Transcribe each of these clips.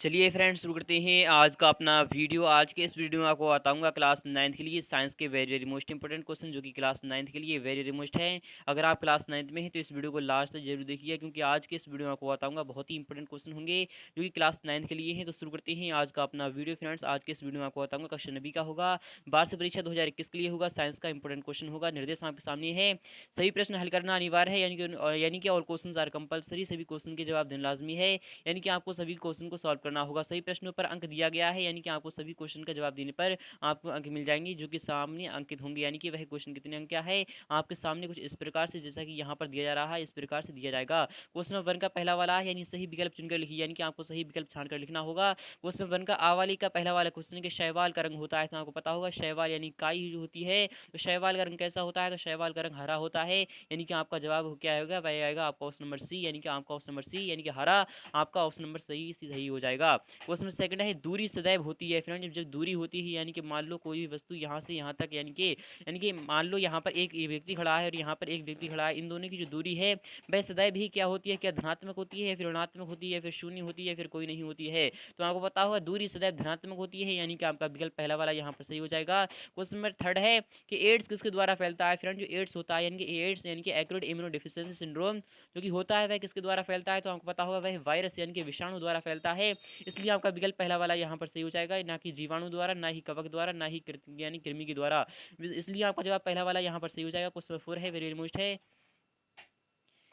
चलिए फ्रेंड्स शुरू करते हैं आज का अपना वीडियो। आज के इस वीडियो में आपको बताऊंगा क्लास 9th के लिए साइंस के very very most important question जो कि क्लास 9th के लिए वेरी वेरी मोस्ट है। अगर आप क्लास 9th में हैं तो इस वीडियो को लास्ट तक जरूर देखिए, क्योंकि आज के इस वीडियो में आपको बताऊंगा बहुत ही इंपॉर्टेंट क्वेश्चन होंगे जो कि क्लास 9th के लिए हैं। तो शुरू करते हैं आज का अपना वीडियो फ्रेंड्स। आज के इस वीडियो में आपको बताऊंगा क्वेश्चन नबी का होगा, वार्षिक परीक्षा 2021 के लिए होगा, साइंस का इंपॉर्टेंट क्वेश्चन होगा। निर्देश आपके सामने है, सही प्रश्न हल करना अनिवार्य है, यानी कि ऑल क्वेश्चन आर कंपलसरी, सभी क्वेश्चन के जवाब देना लाजमी है। यानी कि आपको सभी क्वेश्चन को सॉल्व करना होगा। सही प्रश्नों पर अंक दिया गया है, यानी कि आपको सभी क्वेश्चन का जवाब देने पर आपको अंक मिल जाएंगे जो कि सामने अंकित होंगे। यानी कि वह क्वेश्चन कितने अंक क्या है आपके सामने कुछ इस प्रकार से, जैसा कि यहाँ पर दिया जा रहा है इस प्रकार से दिया जाएगा। क्वेश्चन नंबर 1 का पहला वाला है, यानी सही विकल्प चुनकर लिखिए, यानी कि आपको सही विकल्प छानकर लिखना होगा। क्वेश्चन नंबर 1 का आ वाली का पहला वाला क्वेश्चन के शैवाल का रंग होता है, तो आपको पता होगा शैवाल यानी काई जो होती है, तो शैवाल का रंग कैसा होता है, तो शैवाल का रंग हरा होता है। यानी कि आपका जवाब क्या होगा, वह आएगा आपका ऑप्शन नंबर सी, यानी कि आपका ऑप्शन नंबर सी यानी कि हरा आपका ऑप्शन नंबर सही हो जाएगा। क्वेश्चन सेकंड है, दूरी सदैव होती है फ्रेंड। जब दूरी होती है यानी कि मान लो कोई भी वस्तु यहाँ से यहाँ तक, यानी कि मान लो यहाँ पर एक व्यक्ति खड़ा है और यहाँ पर एक व्यक्ति खड़ा है, इन दोनों की जो दूरी है वह सदैव ही क्या होती है, क्या धनात्मक होती है, फिर ऋणात्मक होती है, फिर शून्य होती है, फिर कोई नहीं होती है। तो आपको पता होगा दूरी सदैव धनात्मक होती है, यानी कि आपका विकल्प पहला वाला यहाँ पर सही हो जाएगा। क्वेश्चन नंबर थर्ड है कि एड्स किसके द्वारा फैलता है फ्रेंड। जो एड्स होता है यानी कि एड्स यानी कि एक्यूरेट इम्यूनो डिफिशियंसी सिंड्रोम जो कि होता है वह किसके द्वारा फैलता है, तो आपको पता होगा वह वायरस यानी कि विषाणु द्वारा फैलता है। इसलिए आपका विकल्प पहला वाला यहाँ पर सही हो जाएगा, ना कि जीवाणु द्वारा, ना ही कवक द्वारा, ना ही यानी कृमि के द्वारा। इसलिए आपका जवाब पहला वाला यहाँ पर सही हो जाएगा। क्वेश्चन 4 है, वेरी मोस्ट है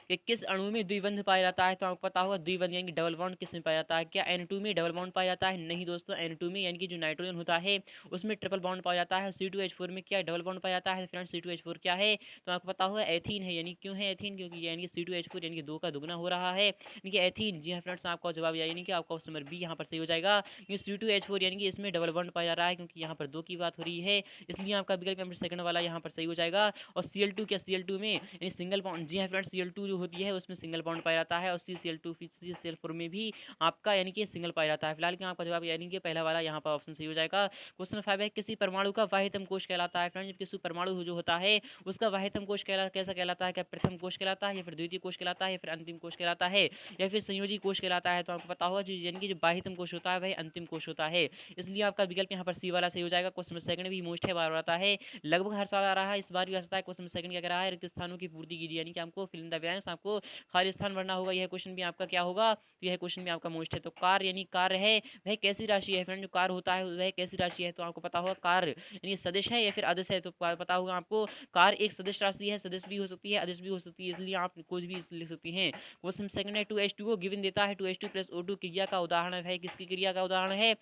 कि किस अणु में द्विबंध पाया जाता है, तो आपको पता होगा द्विबंध यानी कि डबल बॉन्ड किस में पाया जाता है। क्या N2 में डबल बॉन्ड पाया जाता है? नहीं दोस्तों, N2 में यानी कि जो नाइट्रोजन होता है उसमें ट्रिपल बॉन्ड पाया जाता है। C2H4 में क्या डबल बॉन्ड पाया जाता है फ्रेंड? C2H4 क्या है, तो आपको पता होगा एथीन है। यानी क्यों है एथीन, क्योंकि यानी कि C2H4 यानी कि 2 का दुगना हो रहा है, यानी कि एथीन। जी हाँ फ्रेंड्स, आपका जवाब यानी कि आपका ऑप्शन नंबर बी यहाँ पर सही हो जाएगा। क्योंकि C2H4 यानी कि इसमें डबल बॉन्ड पाया जा रहा है, क्योंकि यहाँ पर 2 की बात हो रही है, इसलिए आपका विकल्प नंबर सेकंड वाला यहाँ पर सही हो जाएगा। और Cl2 क्या, Cl2 में यानी सिंगल बॉन्ड, जी हाँ फ्रेंड्स Cl2 जो होती है उसमें सिंगल बॉन्ड पाया जाता है, और CCl2 CCl4 में भी आपका यानी कि सिंगल पाया जाता है। फिलहाल क्या आपका जवाब यानी कि पहला वाला यहाँ पर ऑप्शन सही हो जाएगा। क्वेश्चन 5 है, किसी परमाणु का वाह्यतम कोश कहलाता है फ्रेंड्स। किसी परमाणु जो होता है उसका वाह्यतम कोश कैसा कहलाता है, क्या प्रथम कोश कहलाता है, या फिर द्वितीय कोश कहलाता है, या फिर अंतिम कोश कहलाता है, या फिर संयोजी कोश कहलाता है, तो आपको पता होगा जो यानी कि जो बाह्यतम कोश होता है वह अंतिम कोश होता है। इसलिए आपका विकल्प यहाँ पर सी वाला सही हो जाएगा। क्वेश्चन सेकंड भी मोस्ट है, बार आता है, लगभग हर साल आ रहा है, इस बार भी आ सकता है। क्वेश्चन सेकंड क्या कह रहा है, रिक्त स्थानों की पूर्ति कीजिए, यानी कि आपको फिल इन द ब्लैंक्स, आपको खाली स्थान भरना होगा। यह क्वेश्चन भी आपका क्या होगा, तो यह क्वेश्चन भी आपका मोस्ट है। तो कार यानी कार्य है वह कैसी राशि है फ्रेंड, जो कार होता है वह कैसी राशि है, तो आपको पता होगा कार यानी सदिश है या फिर अदिश है, तो पता होगा आपको कार एक सदिश राशि है, सदिश भी हो सकती है अदिश भी हो सकती है, इसलिए आप कुछ भी लिख सकती हैं। क्वेश्चन सेकंड है, 2H2O गिवन देता है, 2H2 प्लस O2 क्रिया का उदाहरण है, किसकी क्रिया का उदाहरण है।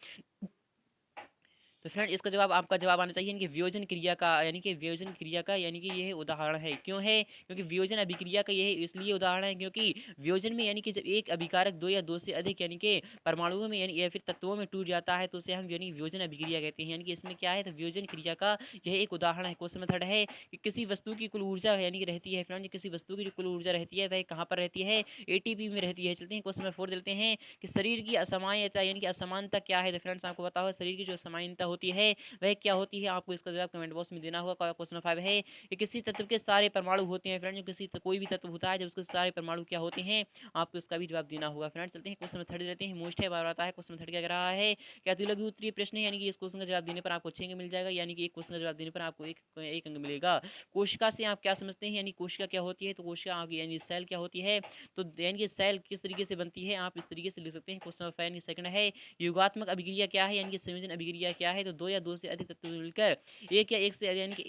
तो फ्रेंड इसका जवाब आपका जवाब आना चाहिए, यानी कि वियोजन क्रिया का, यानी कि वियोजन क्रिया का यानी कि यह उदाहरण है। क्यों है, क्योंकि वियोजन अभिक्रिया का यह इसलिए उदाहरण है क्योंकि वियोजन में यानी कि जब एक अभिकारक दो या दो से अधिक यानी कि परमाणुओं में यानी या फिर तत्वों में टूट जाता है तो उसे हम यानी वियोजन अभिक्रिया कहते हैं। यानी कि इसमें क्या है, तो वियोजन क्रिया का यह एक उदाहरण है। क्वेश्चन मेथड है कि किसी वस्तु की कुल ऊर्जा यानी कि रहती है फ्रेंड, किसी वस्तु की जो कुल ऊर्जा रहती है वह कहाँ पर रहती है, ATP में रहती है। चलते हैं क्वेश्चन नंबर 4 चलते हैं कि शरीर की असमानता यानी कि असमानता क्या है, तो फ्रेंड्स आपको पता होगा शरीर की जो असमानता होती है वह क्या होती है, आपको इसका जवाब कमेंट बॉक्स में देना होगा। क्वेश्चन 5 है कि किसी तत्व के सारे परमाणु होते हैं फ्रेंड, कोई भी तत्व होता है जब उसके सारे परमाणु क्या होते हैं, आपको इसका भी जवाब देना होगा। फ्रेंड चलते हैं क्वेश्चन 3 लेते हैं, मोस्ट है बार आता है। क्वेश्चन 3 क्या कह रहा है कि अतिलघु उत्तरीय प्रश्न है, यानी कि इस क्वेश्चन का जवाब देने पर आपको 6 अंक मिल जाएगा, यानी कि एक क्वेश्चन का जवाब देने पर आपको एक अंक मिलेगा। कोशिका से आप क्या समझते हैं, यानी कोशिका क्या होती है, तो कोशिका यानी सेल क्या होती है, तो यानी कि सेल किस तरीके से बनती है, आप इस तरीके से लिख सकते हैं। क्वेश्चन 5 सेकंड है, युगात्मक अभिक्रिया क्या है, यानी कि संयोजन अभिक्रिया क्या है, तो दो या दो से अधिक तत्व मिलकर एक या एक से यानी कि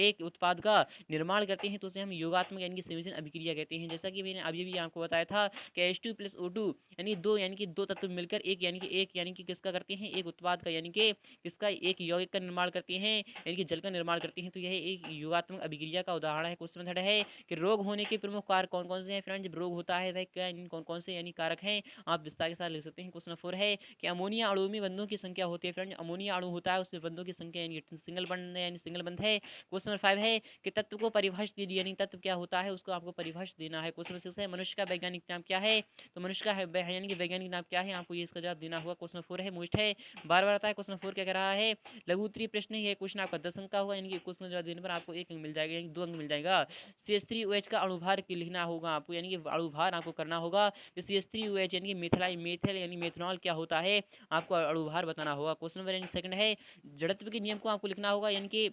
एक उत्पाद का निर्माण करते हैं तो उसे हम योगात्मक यानी कि संयोजन अभिक्रिया कहते हैं। जैसा कि मैंने अभी भी आपको बताया था कि H2 प्लस O2 यानी कि दो तत्व मिलकर एक यानी कि किसका करते हैं, एक उत्पाद का यानी कि किसका, एक यौगिक का निर्माण करते हैं, यानी कि जल का निर्माण करते हैं, तो यह एक योगात्मक अभिक्रिया का उदाहरण है। क्वेश्चन मेथड है कि रोग होने के प्रमुख कारक कौन कौन से हैं फ्रेंड, जब रोग होता है वह क्या कौन कौन से यानी कारक हैं, आप विस्तार के साथ लिख सकते हैं। क्वेश्चन 4 है कि अमोनिया अणु में बंधों की संख्या होती है फ्रेंड, अमोनिया अणु होता है उसमें बंधों की संख्या यानी सिंगल बंध यानी सिंगल बंध है। क्वेश्चन नंबर 5 है कि तत्व को परिभाषित कीजिए यानी तत्व क्या होता है उसको आपको परिभाषित देना है। क्वेश्चन नंबर 6 है मनुष्य का वैज्ञानिक नाम क्या है, तो मनुष्य का यानी कि वैज्ञानिक नाम क्या है, आपको ये इसका जवाब देना होगा। क्वेश्चन नंबर 4 है मोस्ट है, बार बार आता है। क्वेश्चन नंबर 4 क्या कह रहा है, लघु उत्तरीय प्रश्न है, क्वेश्चन आपका 10 अंक का होगा यानी कि क्वेश्चन जवाब देने पर आपको 1 अंक मिल जाएगा यानी 2 अंक मिल जाएगा। CH3OH का अणुभार की लिखना होगा आपको यानी कि अणुभार आपको करना होगा। CH3OH यानी कि मेथल यानी मेथनॉल क्या होता है आपको अणुभार बताना होगा। क्वेश्चन नंबर 2 है जड़त्व के नियम को आपको लिखना होगा यानी कि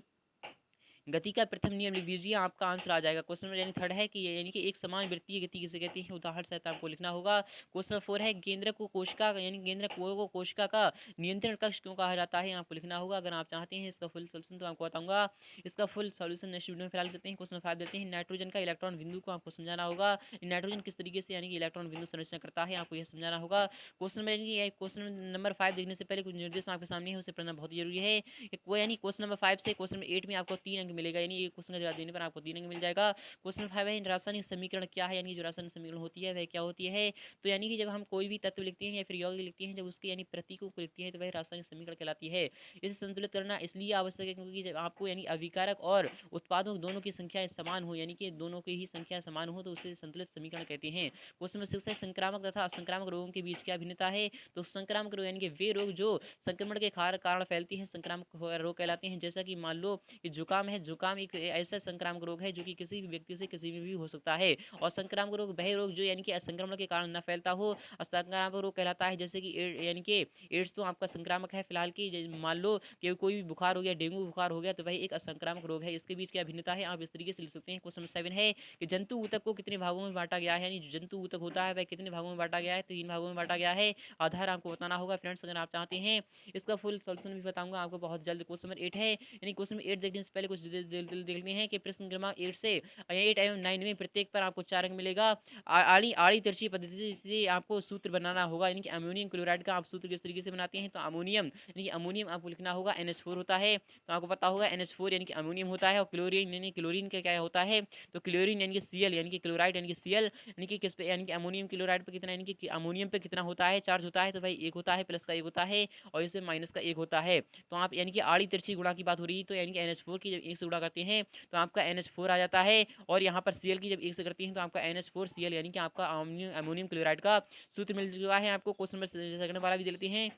गति का प्रथम नियम लिख दीजिए, आपका आंसर आ जाएगा। क्वेश्चन नंबर यानी 3 है कि यानी कि एक समान वृत्तीय गति किसे कहते हैं, उदाहरण सहित आपको लिखना होगा। क्वेश्चन नंबर 4 है केंद्र को कोशिका यानी केंद्र को कोशिका का नियंत्रण कक्ष क्यों कहा जाता है, आपको लिखना होगा। अगर आप चाहते हैं इसका फुल सोल्यूशन तो आपको बताऊंगा, इसका फुल सोल्यूशन नेक्स्ट वीडियो में फिलहाल चलते हैं। क्वेश्चन नंबर 5 देते हैं नाइट्रोजन का इलेक्ट्रॉन बिंदु को आपको समझाना होगा, नाइट्रोजन किस तरीके से यानी कि इलेक्ट्रॉन बिंदु संरचना करता है आपको यह समझाना होगा। क्वेश्चन नंबर 5 देखने से पहले कुछ निर्देश आपके सामने है उसे पढ़ना बहुत जरूरी है। यानी क्वेश्चन नंबर 5 से क्वेश्चन नंबर 8 में आपको 3 अंक मिलेगा यानी एक क्वेश्चन का जवाब देने पर आपको 3 अंक मिल जाएगा। क्वेश्चन नंबर 5 है रासायनिक समीकरण क्या है, यानी जो रासायनिक समीकरण होती है वह क्या होती है, तो यानी कि जब हम कोई भी तत्व लिखते हैं या फिर यौगिक लिखते हैं जब उसके यानी प्रतीकों को लिखते हैं तो वह रासायनिक समीकरण कहलाती है। इसे संतुलित करना इसलिए आवश्यक है क्योंकि जब आपको यानी अभिकारक और उत्पादों दोनों की संख्या समान हो यानी कि दोनों की ही संख्या समान हो तो उसे संतुलित समीकरण कहते हैं। क्वेश्चन नंबर 6 है संक्रामक तथा असंक्रामक रोगों के बीच क्या भिन्नता है, तो संक्रामक रोग यानी कि वे रोग जो संक्रमण के कारण फैलती हैं संक्रामक रोग कहलाते हैं। जैसा कि मान लो कि जुकाम है, जुकाम एक ऐसा संक्रामक रोग है जो कि किसी भी व्यक्ति से किसी में भी हो सकता है। और संक्रामक रोग वह रोग जो यानी कि असंक्रमण के कारण न फैलता हो असंक्रामक रोग कहलाता है। जैसे कि यानी कि एड्स तो आपका संक्रामक है फिलहाल की, मान लो कि कोई भी बुखार हो गया, डेंगू बुखार हो गया तो वह एक असंक्रामक रोग है। इसके बीच क्या भिन्नता है आप इस तरीके से लिख सकते हैं। क्वेश्चन 7 है कि जंतु ऊतक को कितने भागों में बांटा गया है, यानी जो जंतु ऊतक होता है वह कितने भागों में बांटा गया है, 3 भागों में बांटा गया है। आधार आपको बताना होगा फ्रेंड्स अगर आप चाहते हैं इसका फुल सोल्यूशन भी बताऊंगा आपको बहुत जल्द। क्वेश्चन नंबर 8 है यानी क्वेश्चन नंबर 8 देखने से पहले कुछ देखते हैं कि प्रश्न क्रमांक 8 से 8 एवं 9 में प्रत्येक पर आपको 4 अंक मिलेगा। आड़ी तिरछी पद्धति से आपको सूत्र बनाना होगा यानी कि अमोनियम क्लोराइड का आप सूत्र किस तरीके से बनाते हैं, तो अमोनियम यानी कि अमोनियम आपको लिखना होगा NH4 होता है, तो आपको पता होगा NH4 यानी कि अमोनियम होता है। और क्लोरीन यानी क्लोरीन का क्या होता है, तो क्लोरीन यानी कि Cl यानी कि क्लोराइड यानी कि Cl यानी कि किस पे यानी कि अमोनियम क्लोराइड पे कितना यानी कि अमोनियम पे कितना होता है, चार्ज होता है, तो भाई 1 होता है, प्लस का 1 होता है और इसमें माइनस का 1 होता है। तो आप यानी कि आड़ी तिरछी गुणा की बात हो रही है तो यानी कि NH4 की जब 1 से गुणा करते हैं तो आपका NH4 आ जाता है और यहाँ पर Cl की जब 1 से करते हैं तो आपका NH4Cl यानी कि आपका अमोनियम क्लोराइड का सूत्र मिल चुका है आपको। क्वेश्चन नंबर सेकंड वाला भी दे लेते हैं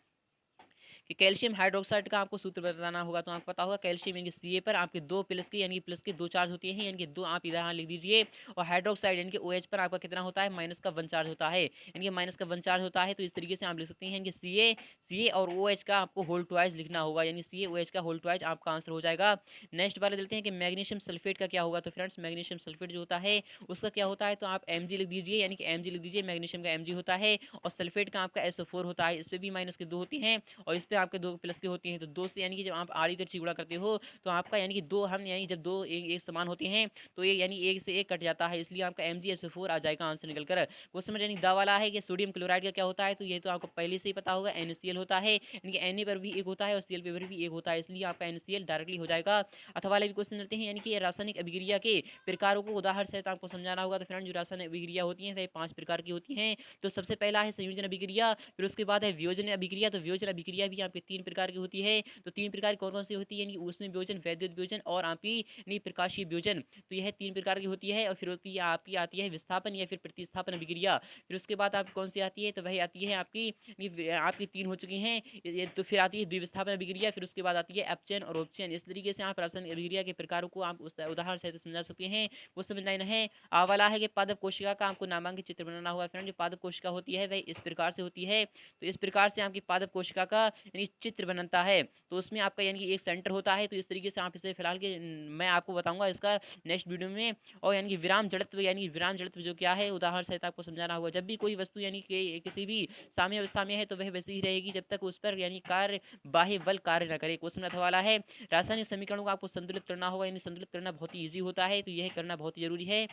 कि कैल्शियम हाइड्रोक्साइड का आपको सूत्र बताना होगा, तो आपको पता होगा कैल्शियम यानी कि Ca पर आपके 2 प्लस के यानी कि प्लस के 2 चार्ज होते हैं यानी कि 2 आप इधर यहाँ लिख दीजिए। और हाइड्रोक्साइड यानी कि OH पर आपका कितना होता है, माइनस का 1 चार्ज होता है यानी कि माइनस का 1 चार्ज होता है। तो इस तरीके से आप लिख सकते हैं कि Ca और OH का आपको होल ट्वाइस लिखना होगा यानी CaOH का होल ट्वाइस आपका आंसर हो जाएगा। नेक्स्ट वाले देते हैं कि मैग्नीशियम सल्फेट का क्या होगा, तो फ्रेंड्स मैग्नीशियम सल्फेट जो होता है उसका क्या होता है, तो आप Mg लिख दीजिए यानी कि Mg लिख दीजिए, मैग्नीशियम का Mg होता है और सल्फेट का आपका SO4 होता है। इस पर भी माइनस के 2 होती हैं और इस पर आपके 2 प्लस के होती हैं। तो 2 से यानी कि जब आप आड़ी तिरछी गुणा करते हो तो आपका यानी कि 2 हम यानी जब 2 एक समान होते हैं तो ये यानी 1 से 1 कट जाता है, इसलिए आपका MgSO4 आ जाएगा आंसर निकल कर। क्वेश्चन में यानी द वाला है कि सोडियम क्लोराइड का क्या होता है, तो ये तो आपको पहले से ही पता होगा NaCl होता है यानी कि Na पर भी 1 होता है और Cl पर भी 1 होता है, इसलिए आपका NaCl डायरेक्टली हो जाएगा। अथवा वाले भी क्वेश्चन लेते हैं यानी कि रासायनिक अभिक्रिया के प्रकारों को उदाहरण सहित आपको समझाना होगा। तो फ्रेंड जो रासायनिक अभिक्रिया होती है वह 5 प्रकार की होती हैं। तो सबसे पहला है संयोजन अभिक्रिया, फिर उसके बाद है वियोजन अभिक्रिया, तो वियोजन अभिक्रिया भी आपके 3 प्रकार की होती है। तो 3 प्रकार कौन कौन सी होती है, यानी ऊष्मीय वियोजन, वैद्युत वियोजन और आपकी यानी प्रकाशीय वियोजन, तो यह 3 प्रकार की होती है। और फिर होती है आपकी आती है विस्थापन या फिर प्रतिस्थापन अभिक्रिया। फिर उसके बाद आपकी कौन सी आती है, तो वही आती है आपकी 3 हो चुकी हैं ये, तो फिर आती है द्विविस्थापन अभिक्रिया, फिर उसके बाद आती है अपचयन और उपचयन। इस तरीके से आप रासायनिक अभिक्रिया के प्रकारों को आप उदाहरण सहित समझा सकते हैं। वो समझना है आ वाला है कि पादप कोशिका का आपको नामांकित चित्र बनाना होगा। फ्रेंड जो पादप कोशिका होती है वह इस प्रकार से होती है, तो इस प्रकार से आपकी पादप कोशिका का यानी चित्र बनता है। तो उसमें आपका यानी कि एक सेंटर होता है, तो इस तरीके से आप इसे फिलहाल के मैं आपको बताऊंगा इसका नेक्स्ट वीडियो में। और यानी कि विराम जड़त्व जो क्या है उदाहरण सहित आपको समझाना होगा। जब भी कोई वस्तु यानी कि किसी भी साम्य अवस्था में है तो वह वैसी ही रहेगी जब तक उस पर यानी कार्य बाह्य बल कार्य न करे। क्वेश्चन अथवा वाला है रासायनिक समीकरणों को आपको संतुलित करना होगा, यानी संतुलित करना बहुत ही ईजी होता है, तो यह करना बहुत ही जरूरी है।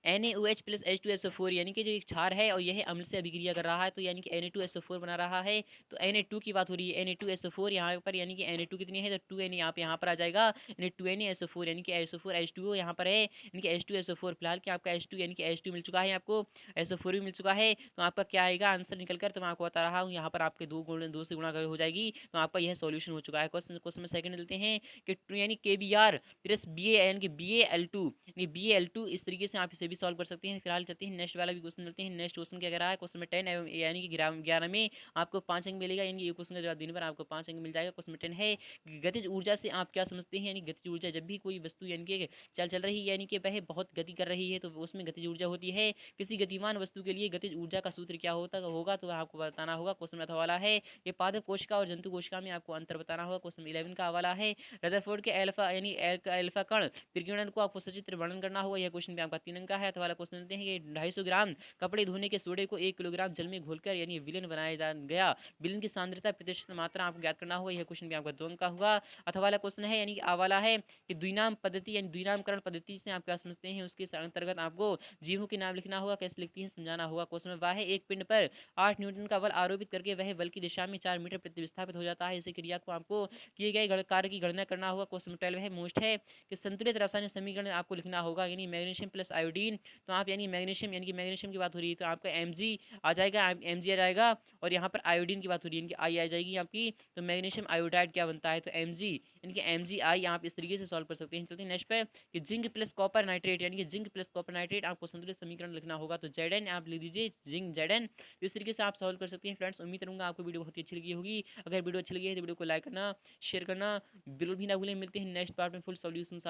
NaOH प्लस H2SO4 यानी कि जो एक क्षार है और यह अम्ल से अभिक्रिया कर रहा है, तो यानी कि Na2SO4 बना रहा है। तो Na2 की बात हो रही है, Na2SO4 यहाँ पर, यानी कि Na2 कितनी है तो 2Na यहाँ पर आ जाएगा, यानी 2NaSO4 यानी कि SO4 H2O यहाँ पर है, यानी कि H2SO4 फिलहाल कि आपका H2 यानी कि H2 मिल चुका है, आपको SO4 भी मिल चुका है। तो आपका क्या आएगा आंसर निकल कर, तो मैं आपको बता रहा हूँ यहाँ पर आपके दो से गुणा हो जाएगी, तो आपका यह सॉल्यूशन हो चुका है। क्वेश्चन में सेकंड लेते हैं कि यानी KBr प्लस BA यानी कि BaL2 यानी BaL2, इस तरीके से आप इसे भी सॉल्व कर सकते हैं। फिलहाल चलते हैं नेक्स्ट वाला भी क्वेश्चन लेते हैं। नेक्स्ट क्वेश्चन क्या कह रहा है, क्वेश्चन में 10 यानी कि 11 में आपको 5 अंक मिलेगा, यानी ये क्वेश्चन का जवाब देने पर आपको 5 अंक मिल जाएगा। क्वेश्चन में 10 है गतिज ऊर्जा से आप क्या समझते हैं, यानी गतिज ऊर्जा जब भी कोई वस्तु यानी कि चल रही है, यानी कि वह बहुत गति कर रही है, तो उसमें गतिज ऊर्जा होती है। किसी गतिमान वस्तु के लिए गतिज ऊर्जा का सूत्र क्या होगा, तो आपको बताना होगा। क्वेश्चन में वाला है ये पादप कोशिका और जंतु कोशिका में आपको अंतर बताना होगा। क्वेश्चन 11 का हवाला है रदरफोर्ड के अल्फा यानी अल्फा कण त्रिकोणन को आपको सचित्र वर्णन करना होगा। यह क्वेश्चन भी आपका 3 अंक का है। अथवा क्वेश्चन देते हैं कि 250 ग्राम कपड़े धोने के सोडे को 1 किलोग्राम जल में घोलकर यानी विलेन बनाया गया, विलेन की सांद्रता प्रतिशत मात्रा आपको ज्ञात करना होगा। यह क्वेश्चन भी आपका 2 अंक का होगा। अथवा क्वेश्चन है यानी आवाला है कि द्विनाम पद्धति यानी द्विनामकरण पद्धति से आप क्या समझते हैं, उसके अंतर्गत आपको जीवों के नाम लिखना होगा, कैसे लिखती है समझाना होगा। क्वेश्चन में वह एक पिंड पर 8 न्यूटन का बल आरोपित करके वह बल की दिशा में 4 मीटर प्रति विस्थापित हो जाता है। इसी क्रिया को आपको किए गए कार्य की गणना करना होगा। क्वेश्चन 12 है मोस्ट है कि संतुलित रासायनिक समीकरण आपको लिखना होगा, यानी मैग्नीशियम प्लस आयोडीन। तो आप यानी मैग्नीशियम यानी कि मैग्नीशियम की बात हो रही है, तो आपका Mg आ जाएगा, Mg आ जाएगा। और यहाँ पर आयोडीन की बात हो रही है, यानी कि आई आ जाएगी आपकी। तो मैग्नीशियम आयोडाइड क्या बनता है, तो Mg यानी कि MgI आप इस तरीके से सॉल्व कर सकते हैं। चलते हैं नेक्स्ट पे कि जिंक प्लस कॉपर नाइट्रेट यानी कि जिंक प्लस कॉपर नाइट्रेट आपको संतुलित समीकरण लिखना होगा। तो Zn आप लिख दीजिए जिंक Zn। इस तरीके से आप सॉल्व कर सकते हैं। फ्रेंड्स उम्मीद करूंगा आपको वीडियो बहुत ही अच्छी लगी होगी। अगर वीडियो अच्छी लगी है तो वीडियो को लाइक करना, शेयर करना बिल्कुल भी ना भूलें। मिलते हैं नेक्स्ट पार्ट में फुल सॉल्यूशन साथ।